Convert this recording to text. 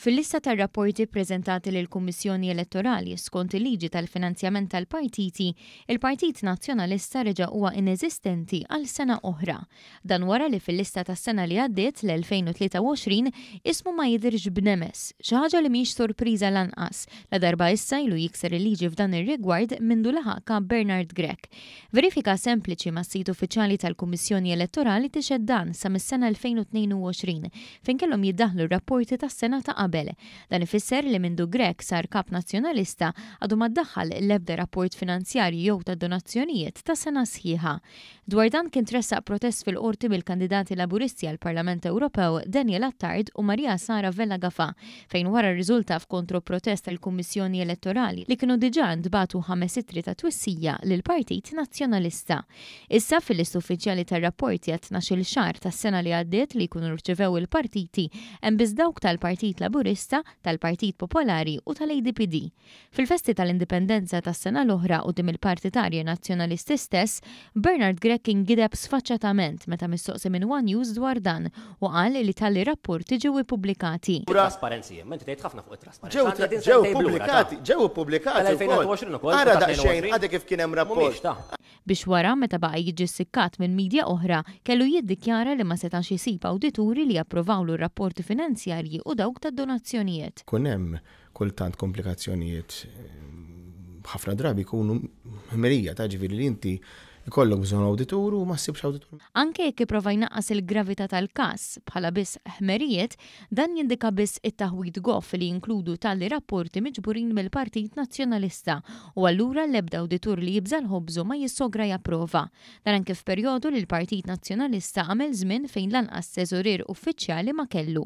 Fil-lista tar-rapporti ppreżentati lill-Kummissjoni Elettorali skont il-liġi tal-finanzjament tal-partiti, il-Partit Nazzjonalista reġa' huwa ineżistenti għal sena oħra. Dan wara li fil-lista tas-sena li għaddiet l-2023 ismu ma jidhirx b'nemes, xi ħaġa li mhix sorpriża lanqas la darba issa ilu jikser il-liġi f'dan ir-rigward mindu laħaq Bernard Grech. Verifika sempliċi mas-sit uffiċjali tal-Kummissjoni Elettorali tixhed dan sa mis-sena 2022 fejn kellhom jiddaħħlu r-rapporti tas-sena ta' qabel. Dan ifisser li mindu Grech sar kap nazzjonalista għadu ma ddaħħal l-ebda rapport finanzjarji jew ta' donazzjonijiet ta' sena sħiħa. Dwar dan kien tressaq protest fil-qorti bil-kandidati Laburisti għall-Parlament Ewropew Daniel Attard u Maria Sara Vella Gafà fejn wara rriżulta f'kontroprotest tal-Kummissjoni Elettorali li kienu diġà ntbagħtu 5 ittri ta' twissija lill-Partit Nazzjonalista. Issa fil-list uffiċjali tar-rapporti għat 12-il xahar tas-sena li għaddiet li jkunu rċevew il-partiti hemm biss dawk tal-Partit Laburista, tal-Partit Popolari u tal-ADPD. Fil-festi tal-indipendenza tas-sena l-oħra quddiem il-partitarji nazzjonalisti stess, Bernard Grech ingideb sfaċċatament meta mistoqsi minn One News dwar dan u qal li tali rapporti ġew ippubblikati. Trasparenzi, inti tgħid ħafna fuq it-trasparenza. Ġew pubblikati. Ara daqsxejn għadek kif kien hemm rapport. Biex wara meta baqa' jiġi ssikkat minn midja oħra kellu jiddikjara li ma setax isib awdituri li approvawlu r-rapporti finanzjarji u dawk tad-donazzjonijiet. Kun hemm kultant komplikazzjonijiet ħafna drabi jkunu ħmerija ta' ġifieri li inti jkollok bżonn awditur u ma ssibx awditur. Anke jekk ipprova jnaqqas il-gravità tal-każ bħala biss ħmerijiet, dan jindika biss it-taħwit goff li jinkludu tali rapporti miġburin mill-Partit Nazzjonalista u allura l-ebda awditur li jibża l-ħobżu ma jissogra japprova. Dan anke f'perjodu li l-Partit Nazzjonalista għamel żmien fejn lanqas teżorier uffiċjali ma kellu.